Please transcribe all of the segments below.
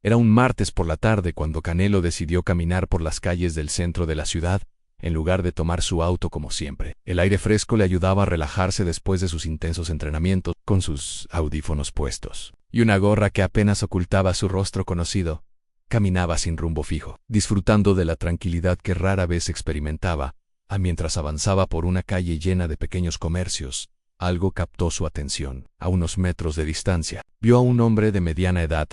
Era un martes por la tarde cuando Canelo decidió caminar por las calles del centro de la ciudad, en lugar de tomar su auto como siempre. El aire fresco le ayudaba a relajarse después de sus intensos entrenamientos, con sus audífonos puestos y una gorra que apenas ocultaba su rostro conocido. Caminaba sin rumbo fijo, disfrutando de la tranquilidad que rara vez experimentaba, mientras avanzaba por una calle llena de pequeños comercios. Algo captó su atención. A unos metros de distancia, vio a un hombre de mediana edad,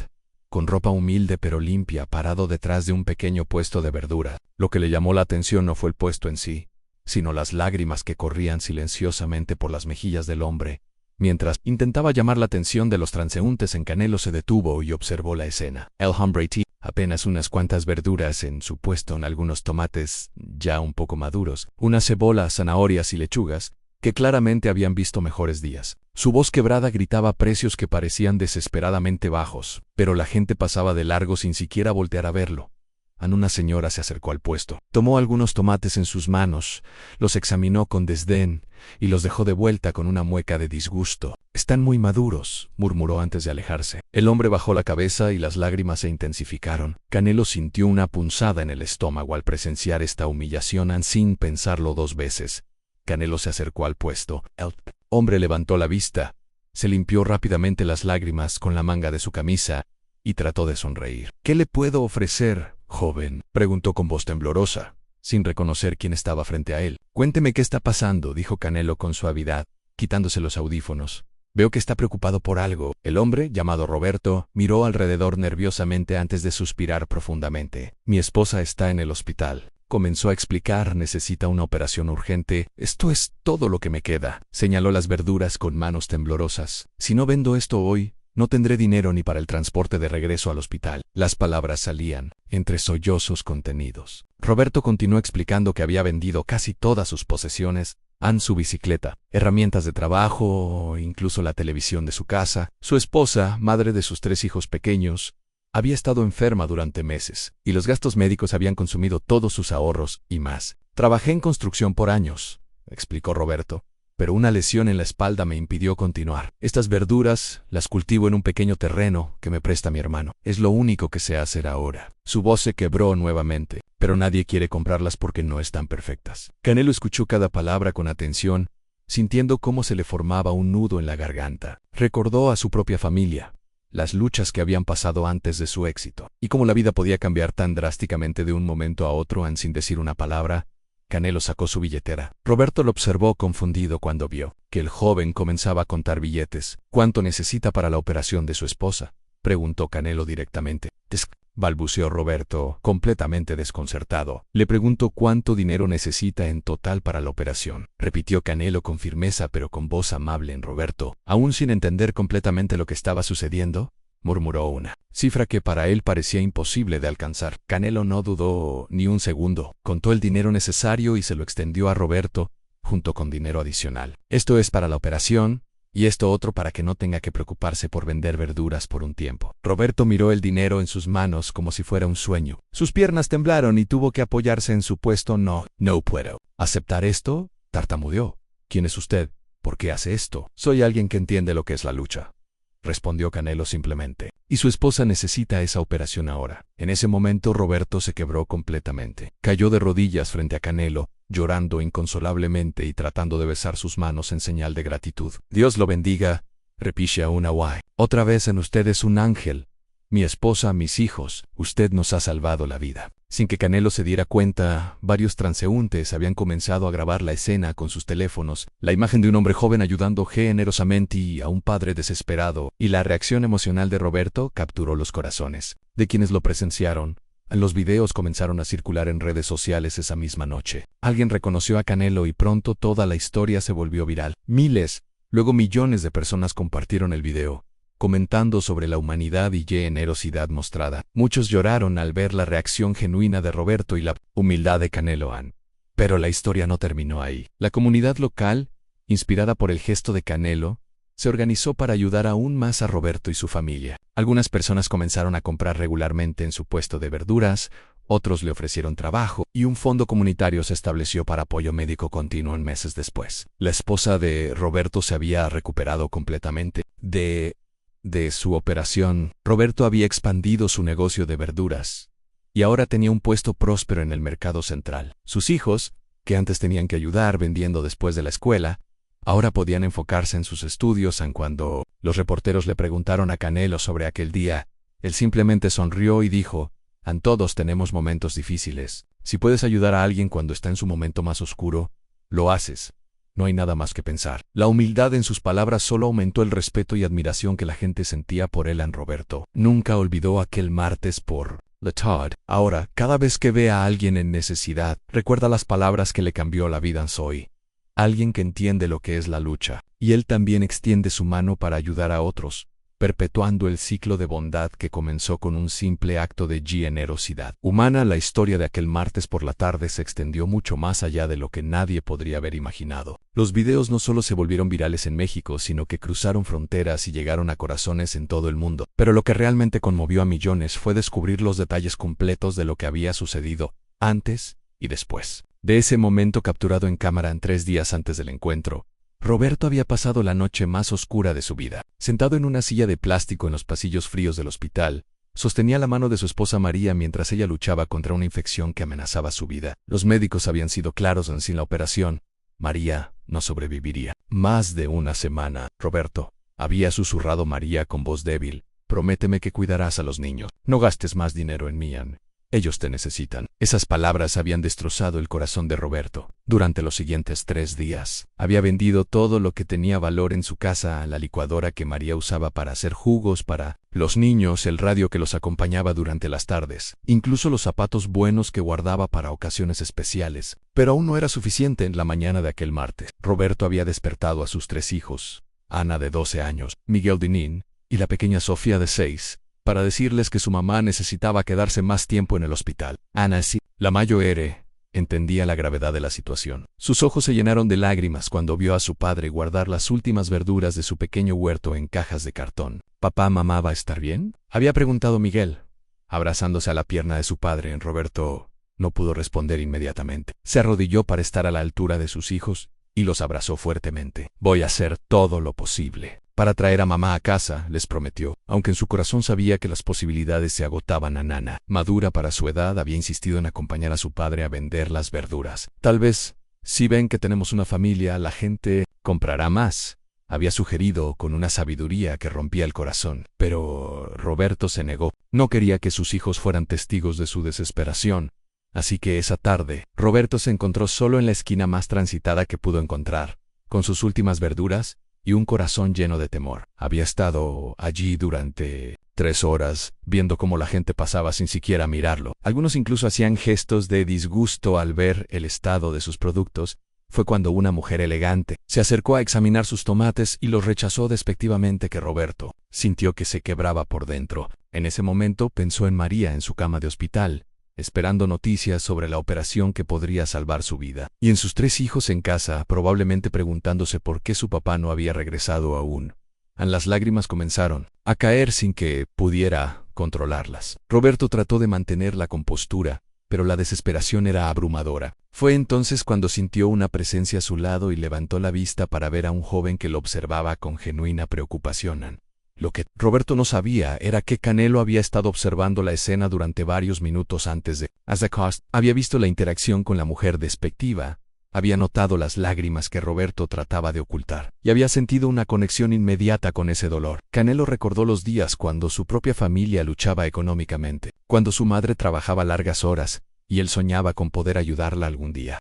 con ropa humilde pero limpia, parado detrás de un pequeño puesto de verdura. Lo que le llamó la atención no fue el puesto en sí, sino las lágrimas que corrían silenciosamente por las mejillas del hombre. Mientras intentaba llamar la atención de los transeúntes, Canelo se detuvo y observó la escena. El hombre tenía apenas unas cuantas verduras en su puesto, en algunos tomates ya un poco maduros, unas cebollas, zanahorias y lechugas, que claramente habían visto mejores días. Su voz quebrada gritaba precios que parecían desesperadamente bajos, pero la gente pasaba de largo sin siquiera voltear a verlo. Una señora se acercó al puesto, tomó algunos tomates en sus manos, los examinó con desdén y los dejó de vuelta con una mueca de disgusto. «Están muy maduros», murmuró antes de alejarse. El hombre bajó la cabeza y las lágrimas se intensificaron. Canelo sintió una punzada en el estómago al presenciar esta humillación sin pensarlo dos veces. Canelo se acercó al puesto. El hombre levantó la vista, se limpió rápidamente las lágrimas con la manga de su camisa y trató de sonreír. «¿Qué le puedo ofrecer, joven?», preguntó con voz temblorosa, sin reconocer quién estaba frente a él. «Cuénteme qué está pasando», dijo Canelo con suavidad, quitándose los audífonos. «Veo que está preocupado por algo». El hombre, llamado Roberto, miró alrededor nerviosamente antes de suspirar profundamente. «Mi esposa está en el hospital», comenzó a explicar. «Necesita una operación urgente. Esto es todo lo que me queda». Señaló las verduras con manos temblorosas. «Si no vendo esto hoy, no tendré dinero ni para el transporte de regreso al hospital». Las palabras salían entre sollozos contenidos. Roberto continuó explicando que había vendido casi todas sus posesiones, su bicicleta, herramientas de trabajo, incluso la televisión de su casa. Su esposa, madre de sus 3 hijos pequeños, había estado enferma durante meses, y los gastos médicos habían consumido todos sus ahorros y más. «Trabajé en construcción por años», explicó Roberto, «pero una lesión en la espalda me impidió continuar. Estas verduras las cultivo en un pequeño terreno que me presta mi hermano. Es lo único que sé hacer ahora». Su voz se quebró nuevamente, pero nadie quiere comprarlas porque no están perfectas. Canelo escuchó cada palabra con atención, sintiendo cómo se le formaba un nudo en la garganta. Recordó a su propia familia, las luchas que habían pasado antes de su éxito, y cómo la vida podía cambiar tan drásticamente de un momento a otro sin decir una palabra. Canelo sacó su billetera. Roberto lo observó confundido cuando vio que el joven comenzaba a contar billetes. «¿Cuánto necesita para la operación de su esposa?», preguntó Canelo directamente. Balbuceó Roberto, completamente desconcertado. «Le pregunto cuánto dinero necesita en total para la operación», repitió Canelo con firmeza pero con voz amable. Roberto, aún sin entender completamente lo que estaba sucediendo, murmuró una cifra que para él parecía imposible de alcanzar. Canelo no dudó ni un segundo, contó el dinero necesario y se lo extendió a Roberto, junto con dinero adicional. «Esto es para la operación, y esto otro para que no tenga que preocuparse por vender verduras por un tiempo». Roberto miró el dinero en sus manos como si fuera un sueño. Sus piernas temblaron y tuvo que apoyarse en su puesto. «No puedo aceptar esto», tartamudeó. «¿Quién es usted? ¿Por qué hace esto?» «Soy alguien que entiende lo que es la lucha», respondió Canelo simplemente. «Y su esposa necesita esa operación ahora». En ese momento Roberto se quebró completamente. Cayó de rodillas frente a Canelo, llorando inconsolablemente y tratando de besar sus manos en señal de gratitud. «Dios lo bendiga», repitió una guay. «Otra vez usted es un ángel. Mi esposa, mis hijos, usted nos ha salvado la vida». Sin que Canelo se diera cuenta, varios transeúntes habían comenzado a grabar la escena con sus teléfonos. La imagen de un hombre joven ayudando generosamente a un padre desesperado, y la reacción emocional de Roberto capturó los corazones de quienes lo presenciaron. Los videos comenzaron a circular en redes sociales esa misma noche. Alguien reconoció a Canelo y pronto toda la historia se volvió viral. Miles, luego millones de personas compartieron el video, comentando sobre la humanidad y generosidad mostrada. Muchos lloraron al ver la reacción genuina de Roberto y la humildad de Canelo. Pero la historia no terminó ahí. La comunidad local, inspirada por el gesto de Canelo, se organizó para ayudar aún más a Roberto y su familia. Algunas personas comenzaron a comprar regularmente en su puesto de verduras, otros le ofrecieron trabajo, y un fondo comunitario se estableció para apoyo médico continuo en meses después. La esposa de Roberto se había recuperado completamente de de su operación, Roberto había expandido su negocio de verduras y ahora tenía un puesto próspero en el mercado central. Sus hijos, que antes tenían que ayudar vendiendo después de la escuela, ahora podían enfocarse en sus estudios. Aun cuando los reporteros le preguntaron a Canelo sobre aquel día, él simplemente sonrió y dijo: todos tenemos momentos difíciles. Si puedes ayudar a alguien cuando está en su momento más oscuro, lo haces. No hay nada más que pensar. La humildad en sus palabras solo aumentó el respeto y admiración que la gente sentía por él. Roberto nunca olvidó aquel martes por la tarde. Ahora, cada vez que ve a alguien en necesidad, recuerda las palabras que le cambió la vida. Soy alguien que entiende lo que es la lucha, y él también extiende su mano para ayudar a otros, perpetuando el ciclo de bondad que comenzó con un simple acto de generosidad humana. La historia de aquel martes por la tarde se extendió mucho más allá de lo que nadie podría haber imaginado. Los videos no solo se volvieron virales en México, sino que cruzaron fronteras y llegaron a corazones en todo el mundo. Pero lo que realmente conmovió a millones fue descubrir los detalles completos de lo que había sucedido antes y después de ese momento capturado en cámara. 3 días antes del encuentro, Roberto había pasado la noche más oscura de su vida. Sentado en una silla de plástico en los pasillos fríos del hospital, sostenía la mano de su esposa María mientras ella luchaba contra una infección que amenazaba su vida. Los médicos habían sido claros: sin la operación, María no sobreviviría. Más de una semana. Roberto, había susurrado María con voz débil, prométeme que cuidarás a los niños. No gastes más dinero en mí. Ellos te necesitan. Esas palabras habían destrozado el corazón de Roberto. Durante los siguientes 3 días, había vendido todo lo que tenía valor en su casa: la licuadora que María usaba para hacer jugos para los niños, el radio que los acompañaba durante las tardes, incluso los zapatos buenos que guardaba para ocasiones especiales. Pero aún no era suficiente. En la mañana de aquel martes, Roberto había despertado a sus 3 hijos, Ana de 12 años, Miguel de Nin y la pequeña Sofía de 6, para decirles que su mamá necesitaba quedarse más tiempo en el hospital. Ana, sí, la mayor, entendía la gravedad de la situación. Sus ojos se llenaron de lágrimas cuando vio a su padre guardar las últimas verduras de su pequeño huerto en cajas de cartón. ¿Papá, mamá va a estar bien?, había preguntado Miguel, abrazándose a la pierna de su padre. Roberto no pudo responder inmediatamente. Se arrodilló para estar a la altura de sus hijos y los abrazó fuertemente. Voy a hacer todo lo posible para traer a mamá a casa, les prometió, aunque en su corazón sabía que las posibilidades se agotaban. Nana, madura para su edad, había insistido en acompañar a su padre a vender las verduras. Tal vez, si ven que tenemos una familia, la gente comprará más, había sugerido con una sabiduría que rompía el corazón. Pero Roberto se negó. No quería que sus hijos fueran testigos de su desesperación. Así que esa tarde, Roberto se encontró solo en la esquina más transitada que pudo encontrar, con sus últimas verduras y un corazón lleno de temor. Había estado allí durante 3 horas, viendo cómo la gente pasaba sin siquiera mirarlo. Algunos incluso hacían gestos de disgusto al ver el estado de sus productos. Fue cuando una mujer elegante se acercó a examinar sus tomates y los rechazó despectivamente, que Roberto sintió que se quebraba por dentro. En ese momento pensó en María en su cama de hospital, esperando noticias sobre la operación que podría salvar su vida, y en sus 3 hijos en casa, probablemente preguntándose por qué su papá no había regresado aún. Las lágrimas comenzaron a caer sin que pudiera controlarlas. Roberto trató de mantener la compostura, pero la desesperación era abrumadora. Fue entonces cuando sintió una presencia a su lado y levantó la vista para ver a un joven que lo observaba con genuina preocupación. Lo que Roberto no sabía era que Canelo había estado observando la escena durante varios minutos antes de acostarse. Había visto la interacción con la mujer despectiva, había notado las lágrimas que Roberto trataba de ocultar, y había sentido una conexión inmediata con ese dolor. Canelo recordó los días cuando su propia familia luchaba económicamente, cuando su madre trabajaba largas horas, y él soñaba con poder ayudarla algún día.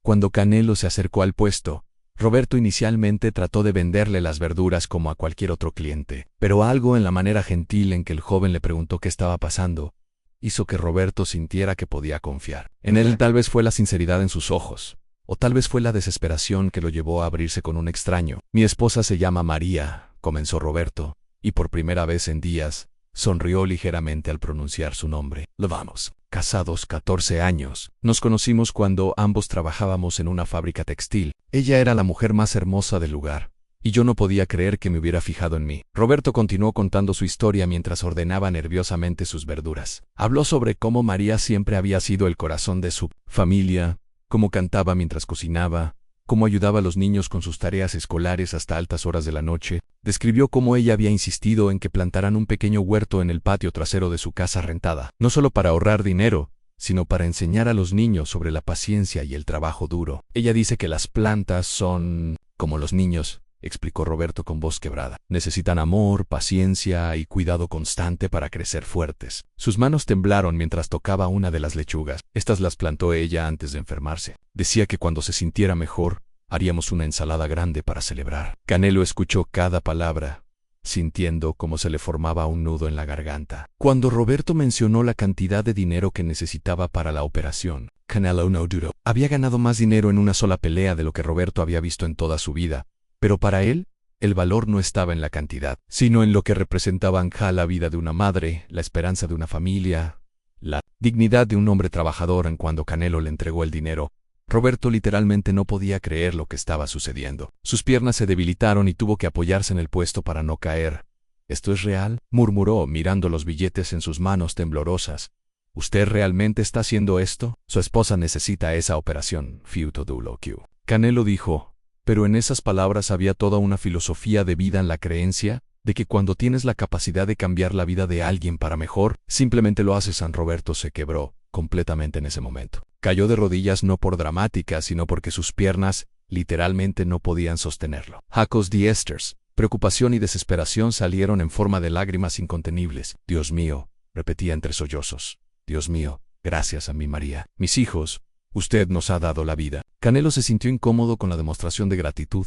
Cuando Canelo se acercó al puesto, Roberto inicialmente trató de venderle las verduras como a cualquier otro cliente, pero algo en la manera gentil en que el joven le preguntó qué estaba pasando hizo que Roberto sintiera que podía confiar en él. Tal vez fue la sinceridad en sus ojos, o tal vez fue la desesperación que lo llevó a abrirse con un extraño. Mi esposa se llama María, comenzó Roberto, y por primera vez en días, sonrió ligeramente al pronunciar su nombre. Llevamos casados 14 años. Nos conocimos cuando ambos trabajábamos en una fábrica textil. Ella era la mujer más hermosa del lugar, y yo no podía creer que me hubiera fijado en mí. Roberto continuó contando su historia mientras ordenaba nerviosamente sus verduras. Habló sobre cómo María siempre había sido el corazón de su familia, cómo cantaba mientras cocinaba, cómo ayudaba a los niños con sus tareas escolares hasta altas horas de la noche. Describió cómo ella había insistido en que plantaran un pequeño huerto en el patio trasero de su casa rentada, no solo para ahorrar dinero, sino para enseñar a los niños sobre la paciencia y el trabajo duro. Ella dice que las plantas son como los niños, explicó Roberto con voz quebrada. Necesitan amor, paciencia y cuidado constante para crecer fuertes. Sus manos temblaron mientras tocaba una de las lechugas. Estas las plantó ella antes de enfermarse. Decía que cuando se sintiera mejor, haríamos una ensalada grande para celebrar. Canelo escuchó cada palabra, sintiendo cómo se le formaba un nudo en la garganta. Cuando Roberto mencionó la cantidad de dinero que necesitaba para la operación, Canelo no dudó. Había ganado más dinero en una sola pelea de lo que Roberto había visto en toda su vida, pero para él, el valor no estaba en la cantidad, sino en lo que representaban la vida de una madre, la esperanza de una familia, la dignidad de un hombre trabajador. En cuando Canelo le entregó el dinero, Roberto literalmente no podía creer lo que estaba sucediendo. Sus piernas se debilitaron y tuvo que apoyarse en el puesto para no caer. ¿Esto es real?, murmuró mirando los billetes en sus manos temblorosas. ¿Usted realmente está haciendo esto? Su esposa necesita esa operación, Fiutoduloquiu. Canelo dijo, pero en esas palabras había toda una filosofía de vida en la creencia de que cuando tienes la capacidad de cambiar la vida de alguien para mejor, simplemente lo haces. San Roberto se quebró completamente en ese momento. Cayó de rodillas no por dramática, sino porque sus piernas literalmente no podían sostenerlo. Jacos Diesters, preocupación y desesperación salieron en forma de lágrimas incontenibles. Dios mío, repetía entre sollozos. Dios mío, gracias a mi María. Mis hijos, usted nos ha dado la vida. Canelo se sintió incómodo con la demostración de gratitud,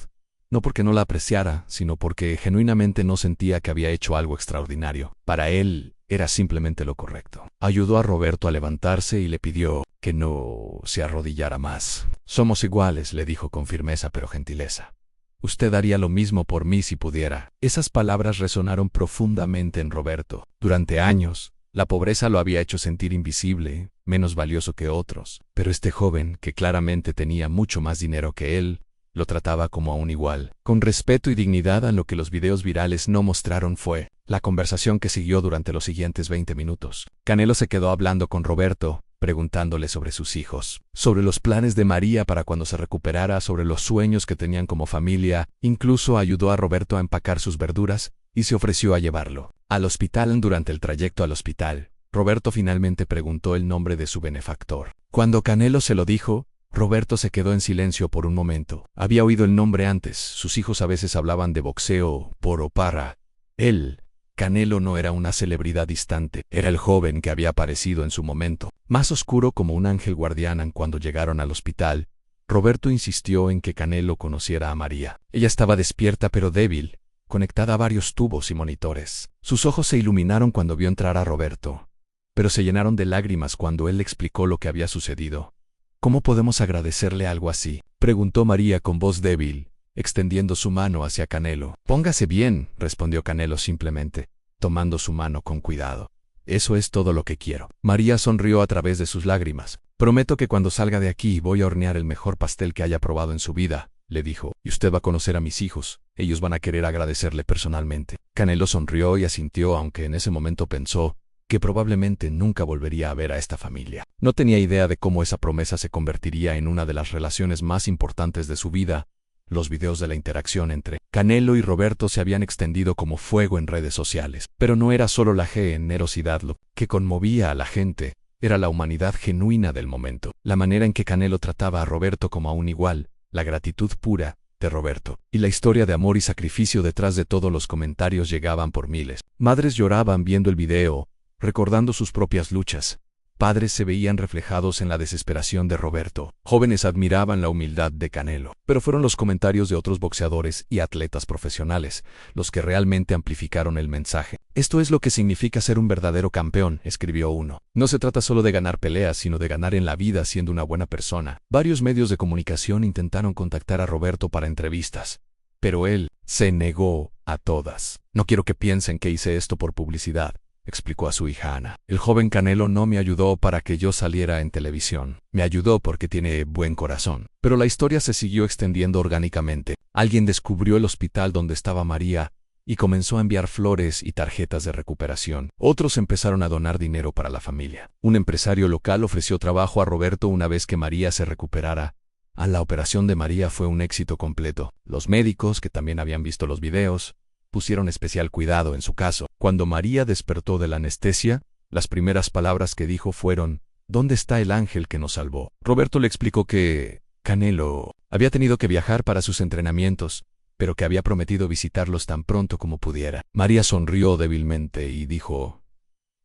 no porque no la apreciara, sino porque genuinamente no sentía que había hecho algo extraordinario. Para él, era simplemente lo correcto. Ayudó a Roberto a levantarse y le pidió que no se arrodillara más. Somos iguales, le dijo con firmeza pero gentileza. Usted haría lo mismo por mí si pudiera. Esas palabras resonaron profundamente en Roberto. Durante años, la pobreza lo había hecho sentir invisible, menos valioso que otros, pero este joven, que claramente tenía mucho más dinero que él, lo trataba como a un igual, con respeto y dignidad. Lo que los videos virales no mostraron fue la conversación que siguió durante los siguientes 20 minutos. Canelo se quedó hablando con Roberto, preguntándole sobre sus hijos, sobre los planes de María para cuando se recuperara, sobre los sueños que tenían como familia. Incluso ayudó a Roberto a empacar sus verduras y se ofreció a llevarlo al hospital. Durante el trayecto al hospital, Roberto finalmente preguntó el nombre de su benefactor. Cuando Canelo se lo dijo, Roberto se quedó en silencio por un momento. Había oído el nombre antes. Sus hijos a veces hablaban de boxeo, por o para él. Canelo no era una celebridad distante, era el joven que había aparecido en su momento más oscuro como un ángel guardián. Cuando llegaron al hospital, Roberto insistió en que Canelo conociera a María. Ella estaba despierta pero débil, conectada a varios tubos y monitores. Sus ojos se iluminaron cuando vio entrar a Roberto, pero se llenaron de lágrimas cuando él le explicó lo que había sucedido. ¿Cómo podemos agradecerle algo así?, preguntó María con voz débil, extendiendo su mano hacia Canelo. Póngase bien, respondió Canelo simplemente, tomando su mano con cuidado. Eso es todo lo que quiero. María sonrió a través de sus lágrimas. Prometo que cuando salga de aquí voy a hornear el mejor pastel que haya probado en su vida, le dijo, y usted va a conocer a mis hijos. Ellos van a querer agradecerle personalmente. Canelo sonrió y asintió, aunque en ese momento pensó que probablemente nunca volvería a ver a esta familia. No tenía idea de cómo esa promesa se convertiría en una de las relaciones más importantes de su vida. Los videos de la interacción entre Canelo y Roberto se habían extendido como fuego en redes sociales. Pero no era solo la generosidad lo que conmovía a la gente, era la humanidad genuina del momento. La manera en que Canelo trataba a Roberto como a un igual, la gratitud pura de Roberto, y la historia de amor y sacrificio detrás de todos los comentarios llegaban por miles. Madres lloraban viendo el video, recordando sus propias luchas. Padres se veían reflejados en la desesperación de Roberto. Jóvenes admiraban la humildad de Canelo. Pero fueron los comentarios de otros boxeadores y atletas profesionales los que realmente amplificaron el mensaje. Esto es lo que significa ser un verdadero campeón, escribió uno. No se trata solo de ganar peleas, sino de ganar en la vida siendo una buena persona. Varios medios de comunicación intentaron contactar a Roberto para entrevistas, pero él se negó a todas. No quiero que piensen que hice esto por publicidad, explicó a su hija Ana. El joven Canelo no me ayudó para que yo saliera en televisión. Me ayudó porque tiene buen corazón. Pero la historia se siguió extendiendo orgánicamente. Alguien descubrió el hospital donde estaba María y comenzó a enviar flores y tarjetas de recuperación. Otros empezaron a donar dinero para la familia. Un empresario local ofreció trabajo a Roberto una vez que María se recuperara, La operación de María fue un éxito completo. Los médicos, que también habían visto los videos, pusieron especial cuidado en su caso. Cuando María despertó de la anestesia, las primeras palabras que dijo fueron: ¿dónde está el ángel que nos salvó? Roberto le explicó que Canelo había tenido que viajar para sus entrenamientos, pero que había prometido visitarlos tan pronto como pudiera. María sonrió débilmente y dijo: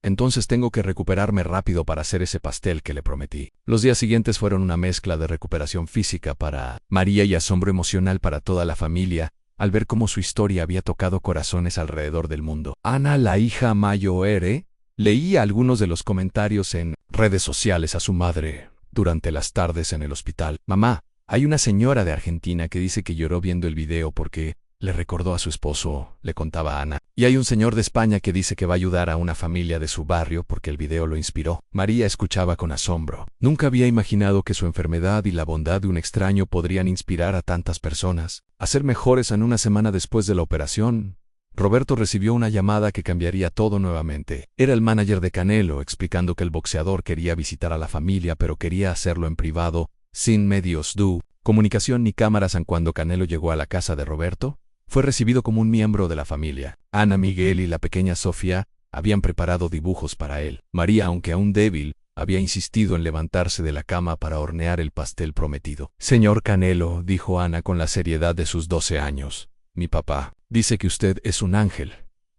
entonces tengo que recuperarme rápido para hacer ese pastel que le prometí. Los días siguientes fueron una mezcla de recuperación física para María y asombro emocional para toda la familia, al ver cómo su historia había tocado corazones alrededor del mundo. Ana, la hija mayor, leía algunos de los comentarios en redes sociales a su madre durante las tardes en el hospital. Mamá, hay una señora de Argentina que dice que lloró viendo el video porque le recordó a su esposo, le contaba Ana. Y hay un señor de España que dice que va a ayudar a una familia de su barrio porque el video lo inspiró. María escuchaba con asombro. Nunca había imaginado que su enfermedad y la bondad de un extraño podrían inspirar a tantas personas a ser mejores. En una semana después de la operación, Roberto recibió una llamada que cambiaría todo nuevamente. Era el manager de Canelo explicando que el boxeador quería visitar a la familia pero quería hacerlo en privado, sin medios de comunicación ni cámaras. Cuando Canelo llegó a la casa de Roberto, fue recibido como un miembro de la familia. Ana, Miguel y la pequeña Sofía habían preparado dibujos para él. María, aunque aún débil, había insistido en levantarse de la cama para hornear el pastel prometido. Señor Canelo, dijo Ana con la seriedad de sus 12 años, mi papá dice que usted es un ángel.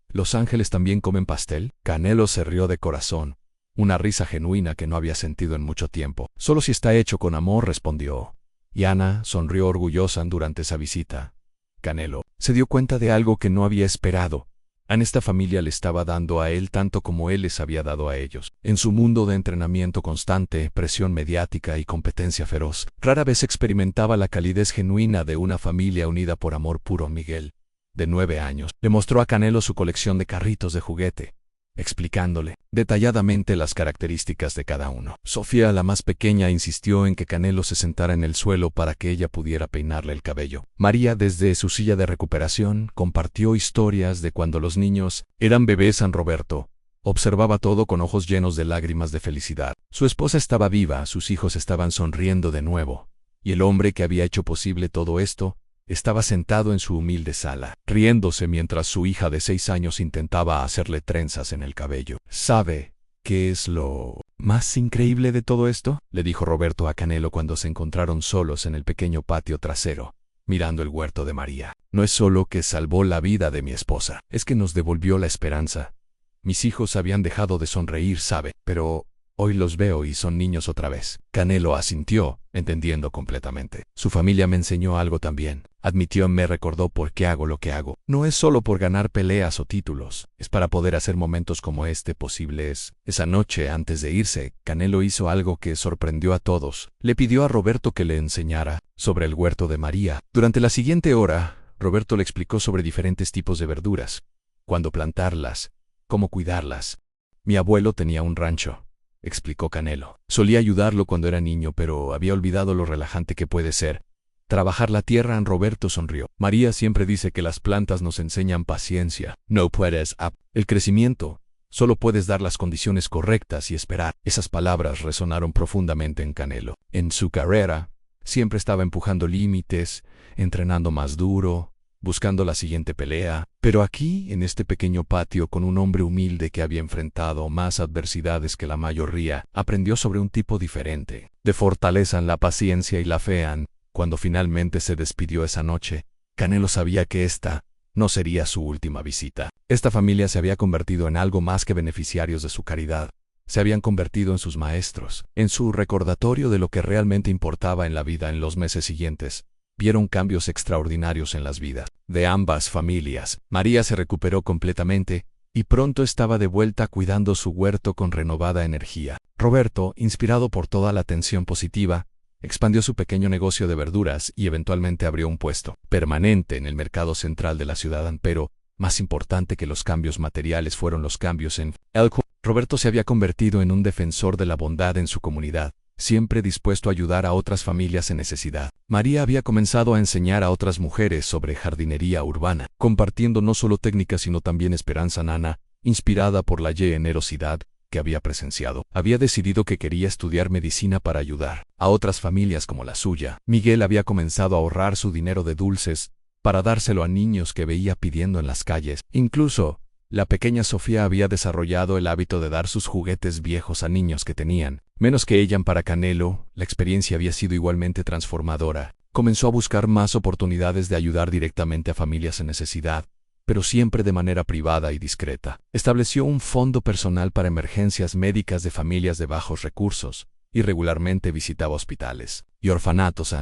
¿Los ángeles también comen pastel? Canelo se rió de corazón, una risa genuina que no había sentido en mucho tiempo. Solo si está hecho con amor, respondió. Y Ana sonrió orgullosa durante esa visita. Canelo se dio cuenta de algo que no había esperado. Esta familia le estaba dando a él tanto como él les había dado a ellos. En su mundo de entrenamiento constante, presión mediática y competencia feroz, rara vez experimentaba la calidez genuina de una familia unida por amor puro. Miguel, de 9 años, le mostró a Canelo su colección de carritos de juguete, explicándole detalladamente las características de cada uno. Sofía, la más pequeña, insistió en que Canelo se sentara en el suelo para que ella pudiera peinarle el cabello. María, desde su silla de recuperación, compartió historias de cuando los niños eran bebés. Roberto observaba todo con ojos llenos de lágrimas de felicidad. Su esposa estaba viva, sus hijos estaban sonriendo de nuevo, y el hombre que había hecho posible todo esto estaba sentado en su humilde sala, riéndose mientras su hija de 6 años intentaba hacerle trenzas en el cabello. ¿Sabe qué es lo más increíble de todo esto?, le dijo Roberto a Canelo cuando se encontraron solos en el pequeño patio trasero, mirando el huerto de María. No es solo que salvó la vida de mi esposa, es que nos devolvió la esperanza. Mis hijos habían dejado de sonreír, ¿sabe? Pero hoy los veo y son niños otra vez. Canelo asintió, entendiendo completamente. Su familia me enseñó algo también. Admitió: me recordó por qué hago lo que hago. No es solo por ganar peleas o títulos, es para poder hacer momentos como este posibles. Esa noche, antes de irse, Canelo hizo algo que sorprendió a todos. Le pidió a Roberto que le enseñara sobre el huerto de María. Durante la siguiente hora, Roberto le explicó sobre diferentes tipos de verduras, cuándo plantarlas, cómo cuidarlas. Mi abuelo tenía un rancho, explicó Canelo. Solía ayudarlo cuando era niño, pero había olvidado lo relajante que puede ser trabajar la tierra. Roberto sonrió. María siempre dice que las plantas nos enseñan paciencia. No puedes el crecimiento, solo puedes dar las condiciones correctas y esperar. Esas palabras resonaron profundamente en Canelo. En su carrera, siempre estaba empujando límites, entrenando más duro, buscando la siguiente pelea. Pero aquí, en este pequeño patio, con un hombre humilde que había enfrentado más adversidades que la mayoría, aprendió sobre un tipo diferente de fortaleza en la paciencia y la fe. Cuando finalmente se despidió esa noche, Canelo sabía que esta no sería su última visita. Esta familia se había convertido en algo más que beneficiarios de su caridad. Se habían convertido en sus maestros, en su recordatorio de lo que realmente importaba en la vida. En los meses siguientes, vieron cambios extraordinarios en las vidas de ambas familias. María se recuperó completamente y pronto estaba de vuelta cuidando su huerto con renovada energía. Roberto, inspirado por toda la atención positiva, expandió su pequeño negocio de verduras y eventualmente abrió un puesto permanente en el mercado central de la ciudad. Pero, más importante que los cambios materiales fueron los cambios en él. Roberto se había convertido en un defensor de la bondad en su comunidad, siempre dispuesto a ayudar a otras familias en necesidad. María había comenzado a enseñar a otras mujeres sobre jardinería urbana, compartiendo no solo técnicas sino también esperanza. Nana, inspirada por la generosidad, que había presenciado. Había decidido que quería estudiar medicina para ayudar a otras familias como la suya. Miguel había comenzado a ahorrar su dinero de dulces para dárselo a niños que veía pidiendo en las calles. Incluso, la pequeña Sofía había desarrollado el hábito de dar sus juguetes viejos a niños que tenían menos que ella. Para Canelo, la experiencia había sido igualmente transformadora. Comenzó a buscar más oportunidades de ayudar directamente a familias en necesidad, pero siempre de manera privada y discreta. Estableció un fondo personal para emergencias médicas de familias de bajos recursos, y regularmente visitaba hospitales y orfanatos.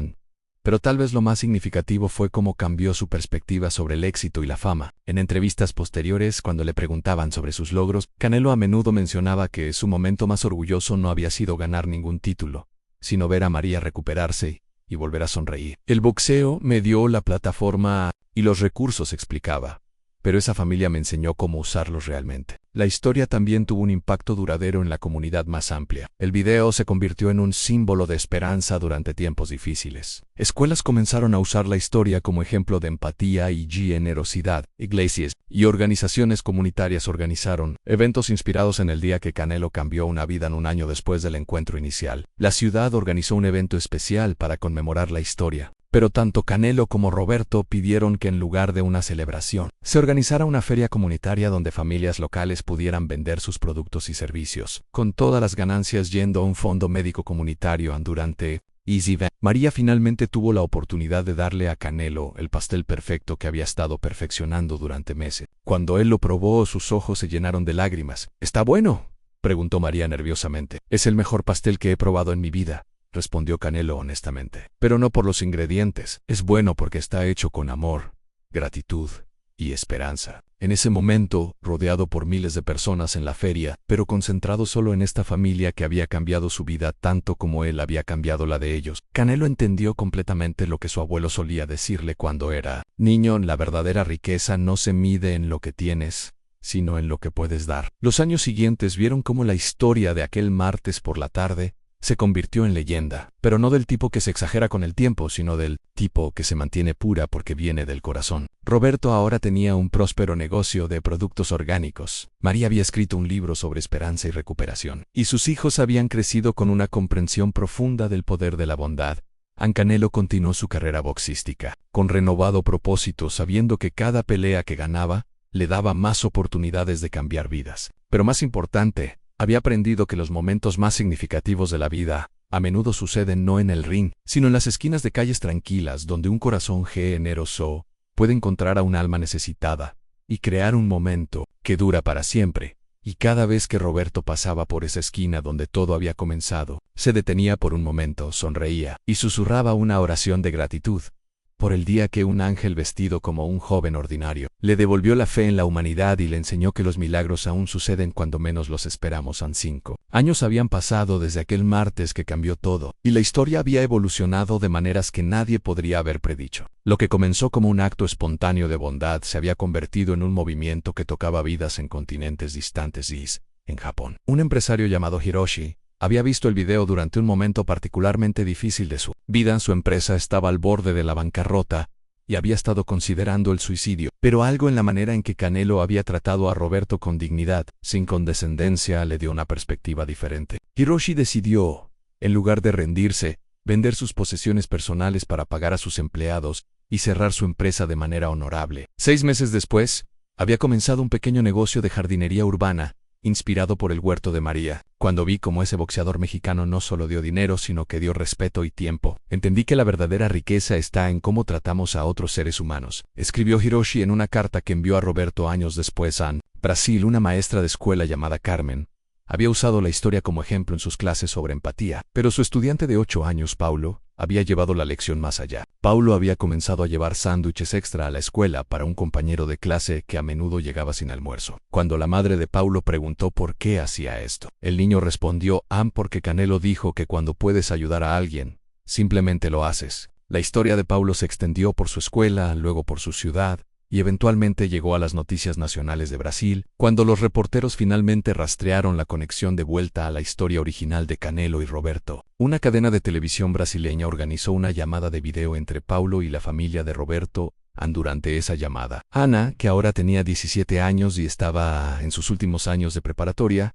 Pero tal vez lo más significativo fue cómo cambió su perspectiva sobre el éxito y la fama. En entrevistas posteriores, cuando le preguntaban sobre sus logros, Canelo a menudo mencionaba que su momento más orgulloso no había sido ganar ningún título, sino ver a María recuperarse y volver a sonreír. El boxeo me dio la plataforma y los recursos, explicaba, pero esa familia me enseñó cómo usarlos realmente. La historia también tuvo un impacto duradero en la comunidad más amplia. El video se convirtió en un símbolo de esperanza durante tiempos difíciles. Escuelas comenzaron a usar la historia como ejemplo de empatía y generosidad. Iglesias y organizaciones comunitarias organizaron eventos inspirados en el día que Canelo cambió una vida en un año después del encuentro inicial. La ciudad organizó un evento especial para conmemorar la historia. Pero tanto Canelo como Roberto pidieron que en lugar de una celebración, se organizara una feria comunitaria donde familias locales pudieran vender sus productos y servicios, con todas las ganancias yendo a un fondo médico comunitario. Durante EasyVet, María finalmente tuvo la oportunidad de darle a Canelo el pastel perfecto que había estado perfeccionando durante meses. Cuando él lo probó, sus ojos se llenaron de lágrimas. ¿Está bueno?, preguntó María nerviosamente. Es el mejor pastel que he probado en mi vida, respondió Canelo honestamente. Pero no por los ingredientes, es bueno porque está hecho con amor, gratitud y esperanza. En ese momento, rodeado por miles de personas en la feria, pero concentrado solo en esta familia que había cambiado su vida tanto como él había cambiado la de ellos, Canelo entendió completamente lo que su abuelo solía decirle cuando era niño: la verdadera riqueza no se mide en lo que tienes, sino en lo que puedes dar. Los años siguientes vieron cómo la historia de aquel martes por la tarde se convirtió en leyenda, pero no del tipo que se exagera con el tiempo, sino del tipo que se mantiene pura porque viene del corazón. Roberto ahora tenía un próspero negocio de productos orgánicos. María había escrito un libro sobre esperanza y recuperación, y sus hijos habían crecido con una comprensión profunda del poder de la bondad. Canelo continuó su carrera boxística, con renovado propósito, sabiendo que cada pelea que ganaba le daba más oportunidades de cambiar vidas. Pero más importante, había aprendido que los momentos más significativos de la vida a menudo suceden no en el ring, sino en las esquinas de calles tranquilas donde un corazón generoso puede encontrar a un alma necesitada y crear un momento que dura para siempre. Y cada vez que Roberto pasaba por esa esquina donde todo había comenzado, se detenía por un momento, sonreía y susurraba una oración de gratitud por el día que un ángel vestido como un joven ordinario le devolvió la fe en la humanidad y le enseñó que los milagros aún suceden cuando menos los esperamos. 5 años habían pasado desde aquel martes que cambió todo, y la historia había evolucionado de maneras que nadie podría haber predicho. Lo que comenzó como un acto espontáneo de bondad se había convertido en un movimiento que tocaba vidas en continentes distantes y en Japón. Un empresario llamado Hiroshi había visto el video durante un momento particularmente difícil de su vida. Su empresa estaba al borde de la bancarrota y había estado considerando el suicidio, pero algo en la manera en que Canelo había tratado a Roberto con dignidad, sin condescendencia, le dio una perspectiva diferente. Hiroshi decidió, en lugar de rendirse, vender sus posesiones personales para pagar a sus empleados y cerrar su empresa de manera honorable. 6 meses después, había comenzado un pequeño negocio de jardinería urbana, inspirado por el huerto de María. Cuando vi cómo ese boxeador mexicano no solo dio dinero, sino que dio respeto y tiempo, entendí que la verdadera riqueza está en cómo tratamos a otros seres humanos, escribió Hiroshi en una carta que envió a Roberto años después. En Brasil, una maestra de escuela llamada Carmen había usado la historia como ejemplo en sus clases sobre empatía, pero su estudiante de 8 años, Paulo, había llevado la lección más allá. Paulo había comenzado a llevar sándwiches extra a la escuela para un compañero de clase que a menudo llegaba sin almuerzo. Cuando la madre de Paulo preguntó por qué hacía esto, el niño respondió: porque Canelo dijo que cuando puedes ayudar a alguien, simplemente lo haces. La historia de Paulo se extendió por su escuela, luego por su ciudad, y eventualmente llegó a las noticias nacionales de Brasil, cuando los reporteros finalmente rastrearon la conexión de vuelta a la historia original de Canelo y Roberto. Una cadena de televisión brasileña organizó una llamada de video entre Paulo y la familia de Roberto. Durante esa llamada, Ana, que ahora tenía 17 años y estaba en sus últimos años de preparatoria,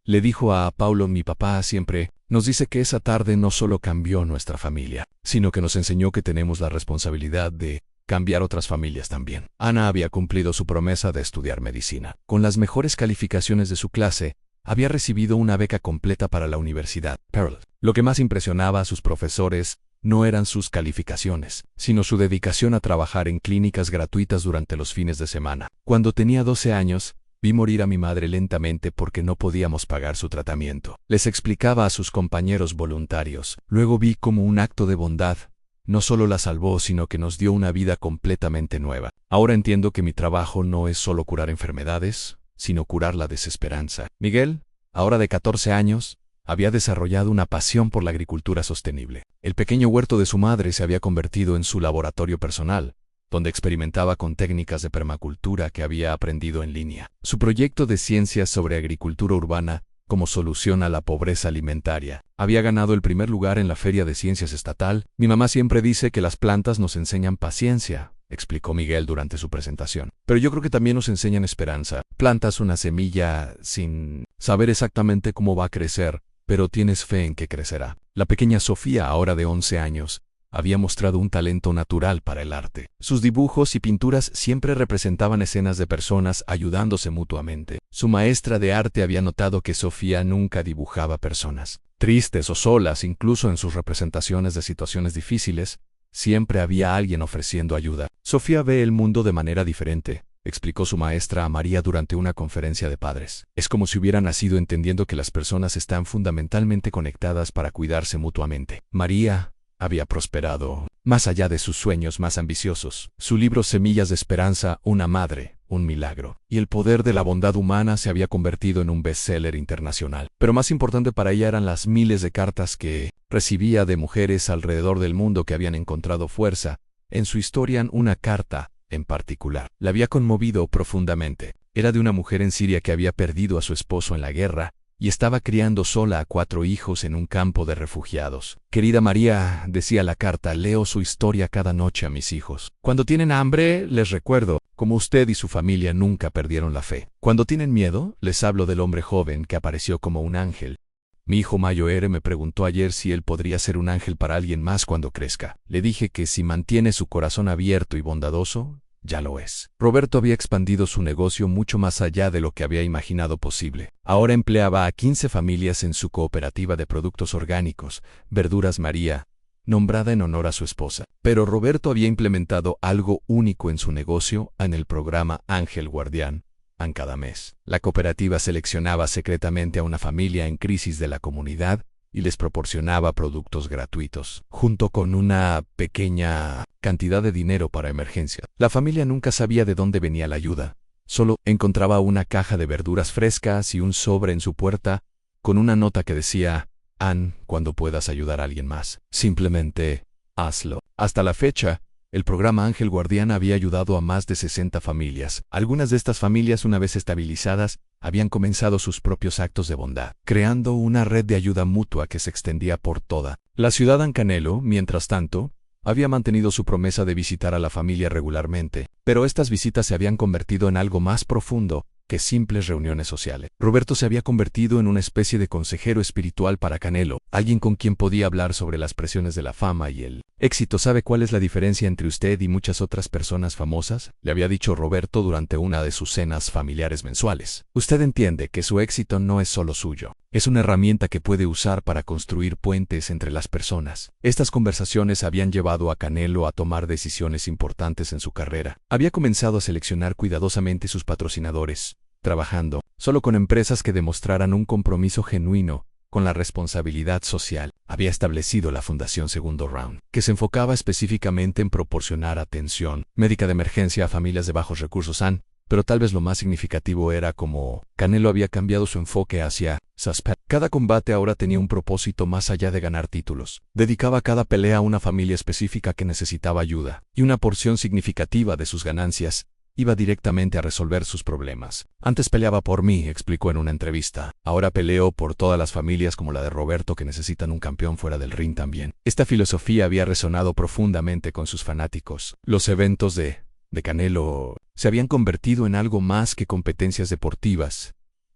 Le dijo a Paulo: mi papá siempre nos dice que esa tarde no solo cambió nuestra familia, sino que nos enseñó que tenemos la responsabilidad de cambiar otras familias también. Ana había cumplido su promesa de estudiar medicina. Con las mejores calificaciones de su clase, había recibido una beca completa para la Universidad Pearl. Lo que más impresionaba a sus profesores no eran sus calificaciones, sino su dedicación a trabajar en clínicas gratuitas durante los fines de semana. Cuando tenía 12 años, vi morir a mi madre lentamente porque no podíamos pagar su tratamiento. Les explicaba a sus compañeros voluntarios. Luego vi como un acto de bondad no solo la salvó, sino que nos dio una vida completamente nueva. Ahora entiendo que mi trabajo no es solo curar enfermedades, sino curar la desesperanza. Miguel, ahora de 14 años, había desarrollado una pasión por la agricultura sostenible. El pequeño huerto de su madre se había convertido en su laboratorio personal, donde experimentaba con técnicas de permacultura que había aprendido en línea. Su proyecto de ciencias sobre agricultura urbana como solución a la pobreza alimentaria había ganado el primer lugar en la Feria de Ciencias Estatal. Mi mamá siempre dice que las plantas nos enseñan paciencia, explicó Miguel durante su presentación. Pero yo creo que también nos enseñan esperanza. Plantas una semilla sin saber exactamente cómo va a crecer, pero tienes fe en que crecerá. La pequeña Sofía, ahora de 11 años, había mostrado un talento natural para el arte. Sus dibujos y pinturas siempre representaban escenas de personas ayudándose mutuamente. Su maestra de arte había notado que Sofía nunca dibujaba personas tristes o solas. Incluso en sus representaciones de situaciones difíciles, siempre había alguien ofreciendo ayuda. Sofía ve el mundo de manera diferente, explicó su maestra a María durante una conferencia de padres. Es como si hubiera nacido entendiendo que las personas están fundamentalmente conectadas para cuidarse mutuamente. María había prosperado más allá de sus sueños más ambiciosos. Su libro Semillas de Esperanza, una madre, un milagro, y el poder de la bondad humana se había convertido en un bestseller internacional. Pero más importante para ella eran las miles de cartas que recibía de mujeres alrededor del mundo que habían encontrado fuerza en su historia. Una carta, en particular, la había conmovido profundamente. Era de una mujer en Siria que había perdido a su esposo en la guerra y estaba criando sola a 4 hijos en un campo de refugiados. Querida María, decía la carta, leo su historia cada noche a mis hijos. Cuando tienen hambre, les recuerdo cómo usted y su familia nunca perdieron la fe. Cuando tienen miedo, les hablo del hombre joven que apareció como un ángel. Mi hijo Mayo R. me preguntó ayer si él podría ser un ángel para alguien más cuando crezca. Le dije que si mantiene su corazón abierto y bondadoso, ya lo es. Roberto había expandido su negocio mucho más allá de lo que había imaginado posible. Ahora empleaba a 15 familias en su cooperativa de productos orgánicos, Verduras María, nombrada en honor a su esposa. Pero Roberto había implementado algo único en su negocio en el programa Ángel Guardián. Cada mes, la cooperativa seleccionaba secretamente a una familia en crisis de la comunidad y les proporcionaba productos gratuitos, junto con una pequeña cantidad de dinero para emergencias. La familia nunca sabía de dónde venía la ayuda. Solo encontraba una caja de verduras frescas y un sobre en su puerta con una nota que decía: Ann, cuando puedas ayudar a alguien más, simplemente hazlo. Hasta la fecha, el programa Ángel Guardián había ayudado a más de 60 familias. Algunas de estas familias, una vez estabilizadas, habían comenzado sus propios actos de bondad, creando una red de ayuda mutua que se extendía por toda la ciudad. Ancanelo, mientras tanto, había mantenido su promesa de visitar a la familia regularmente, pero estas visitas se habían convertido en algo más profundo que simples reuniones sociales. Roberto se había convertido en una especie de consejero espiritual para Canelo, alguien con quien podía hablar sobre las presiones de la fama y el éxito. ¿Sabe cuál es la diferencia entre usted y muchas otras personas famosas?, le había dicho Roberto durante una de sus cenas familiares mensuales. Usted entiende que su éxito no es solo suyo. Es una herramienta que puede usar para construir puentes entre las personas. Estas conversaciones habían llevado a Canelo a tomar decisiones importantes en su carrera. Había comenzado a seleccionar cuidadosamente sus patrocinadores, trabajando solo con empresas que demostraran un compromiso genuino con la responsabilidad social. Había establecido la Fundación Segundo Round, que se enfocaba específicamente en proporcionar atención médica de emergencia a familias de bajos recursos. Pero tal vez lo más significativo era cómo Canelo había cambiado su enfoque hacia Suspect. Cada combate ahora tenía un propósito más allá de ganar títulos. Dedicaba cada pelea a una familia específica que necesitaba ayuda, y una porción significativa de sus ganancias iba directamente a resolver sus problemas. Antes peleaba por mí, explicó en una entrevista. Ahora peleo por todas las familias como la de Roberto que necesitan un campeón fuera del ring también. Esta filosofía había resonado profundamente con sus fanáticos. Los eventos de Canelo se habían convertido en algo más que competencias deportivas.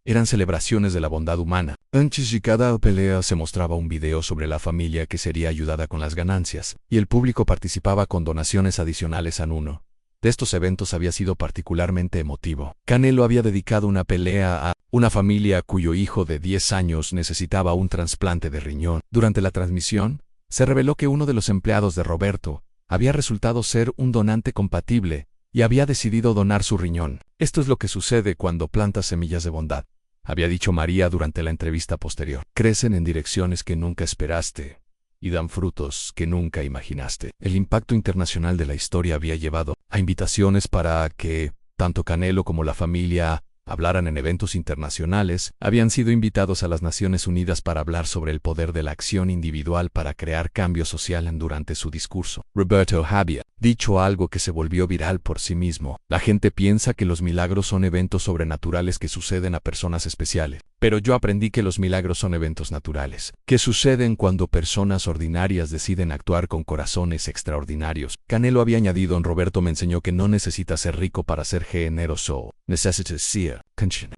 Eran celebraciones de la bondad humana. Antes de cada pelea se mostraba un video sobre la familia que sería ayudada con las ganancias, y el público participaba con donaciones adicionales anuno. De estos eventos había sido particularmente emotivo. Canelo había dedicado una pelea a una familia cuyo hijo de 10 años necesitaba un trasplante de riñón. Durante la transmisión, se reveló que uno de los empleados de Roberto había resultado ser un donante compatible y había decidido donar su riñón. Esto es lo que sucede cuando plantas semillas de bondad, había dicho María durante la entrevista posterior. Crecen en direcciones que nunca esperaste y dan frutos que nunca imaginaste. El impacto internacional de la historia había llevado a invitaciones para que tanto Canelo como la familia hablaran en eventos internacionales. Habían sido invitados a las Naciones Unidas para hablar sobre el poder de la acción individual para crear cambio social. Durante su discurso, Roberto había dicho algo que se volvió viral por sí mismo. La gente piensa que los milagros son eventos sobrenaturales que suceden a personas especiales. Pero yo aprendí que los milagros son eventos naturales, que suceden cuando personas ordinarias deciden actuar con corazones extraordinarios. Canelo había añadido: Roberto me enseñó que no necesitas ser rico para ser generoso. Necesitas ser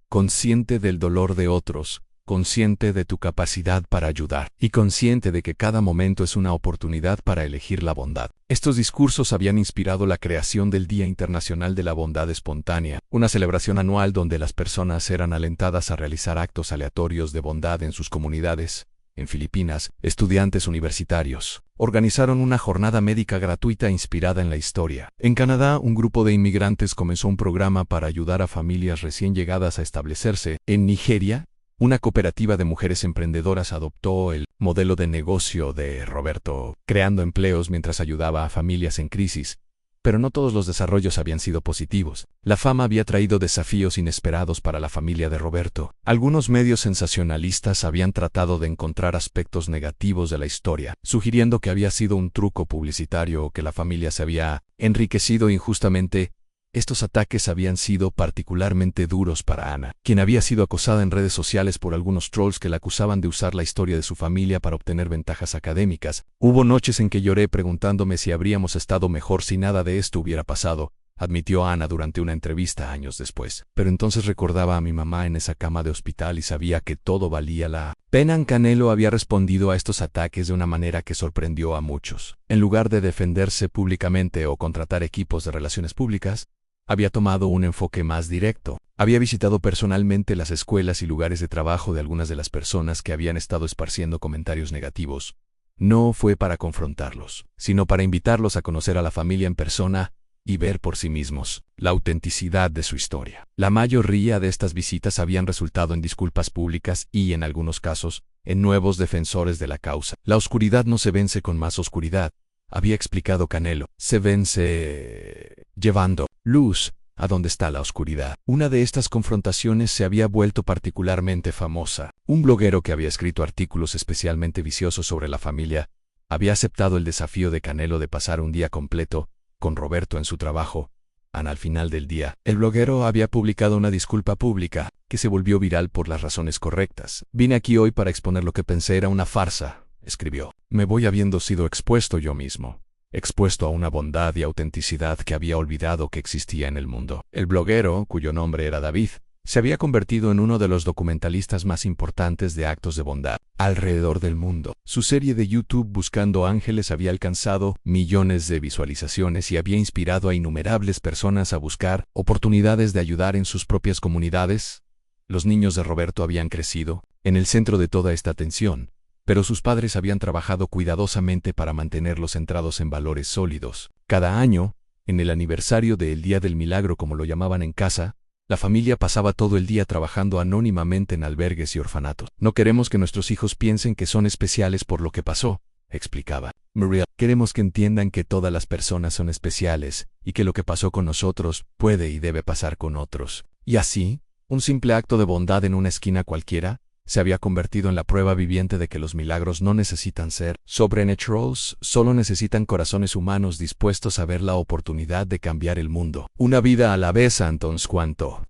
consciente del dolor de otros, consciente de tu capacidad para ayudar, y consciente de que cada momento es una oportunidad para elegir la bondad. Estos discursos habían inspirado la creación del Día Internacional de la Bondad Espontánea, una celebración anual donde las personas eran alentadas a realizar actos aleatorios de bondad en sus comunidades. En Filipinas, estudiantes universitarios organizaron una jornada médica gratuita inspirada en la historia. En Canadá, un grupo de inmigrantes comenzó un programa para ayudar a familias recién llegadas a establecerse. En Nigeria, una cooperativa de mujeres emprendedoras adoptó el modelo de negocio de Roberto, creando empleos mientras ayudaba a familias en crisis. Pero no todos los desarrollos habían sido positivos. La fama había traído desafíos inesperados para la familia de Roberto. Algunos medios sensacionalistas habían tratado de encontrar aspectos negativos de la historia, sugiriendo que había sido un truco publicitario o que la familia se había enriquecido injustamente. Estos ataques habían sido particularmente duros para Ana, quien había sido acosada en redes sociales por algunos trolls que la acusaban de usar la historia de su familia para obtener ventajas académicas. Hubo noches en que lloré preguntándome si habríamos estado mejor si nada de esto hubiera pasado, admitió Ana durante una entrevista años después. Pero entonces recordaba a mi mamá en esa cama de hospital y sabía que todo valía la pena. Canelo había respondido a estos ataques de una manera que sorprendió a muchos. En lugar de defenderse públicamente o contratar equipos de relaciones públicas, había tomado un enfoque más directo. Había visitado personalmente las escuelas y lugares de trabajo de algunas de las personas que habían estado esparciendo comentarios negativos. No fue para confrontarlos, sino para invitarlos a conocer a la familia en persona y ver por sí mismos la autenticidad de su historia. La mayoría de estas visitas habían resultado en disculpas públicas y, en algunos casos, en nuevos defensores de la causa. La oscuridad no se vence con más oscuridad, había explicado Canelo. Se vence llevando luz a donde está la oscuridad. Una de estas confrontaciones se había vuelto particularmente famosa. Un bloguero que había escrito artículos especialmente viciosos sobre la familia había aceptado el desafío de Canelo de pasar un día completo con Roberto en su trabajo. Al final del día, el bloguero había publicado una disculpa pública que se volvió viral por las razones correctas. Vine aquí hoy para exponer lo que pensé era una farsa, escribió. Me voy habiendo sido expuesto yo mismo. Expuesto a una bondad y autenticidad que había olvidado que existía en el mundo. El bloguero, cuyo nombre era David, se había convertido en uno de los documentalistas más importantes de actos de bondad alrededor del mundo. Su serie de YouTube Buscando Ángeles había alcanzado millones de visualizaciones y había inspirado a innumerables personas a buscar oportunidades de ayudar en sus propias comunidades. Los niños de Roberto habían crecido en el centro de toda esta atención, pero sus padres habían trabajado cuidadosamente para mantenerlos centrados en valores sólidos. Cada año, en el aniversario del Día del Milagro como lo llamaban en casa, la familia pasaba todo el día trabajando anónimamente en albergues y orfanatos. No queremos que nuestros hijos piensen que son especiales por lo que pasó, explicaba María. Queremos que entiendan que todas las personas son especiales y que lo que pasó con nosotros puede y debe pasar con otros. Y así, un simple acto de bondad en una esquina cualquiera se había convertido en la prueba viviente de que los milagros no necesitan ser sobrenaturales, solo necesitan corazones humanos dispuestos a ver la oportunidad de cambiar el mundo. Una vida a la vez. Entonces, ¿cuánto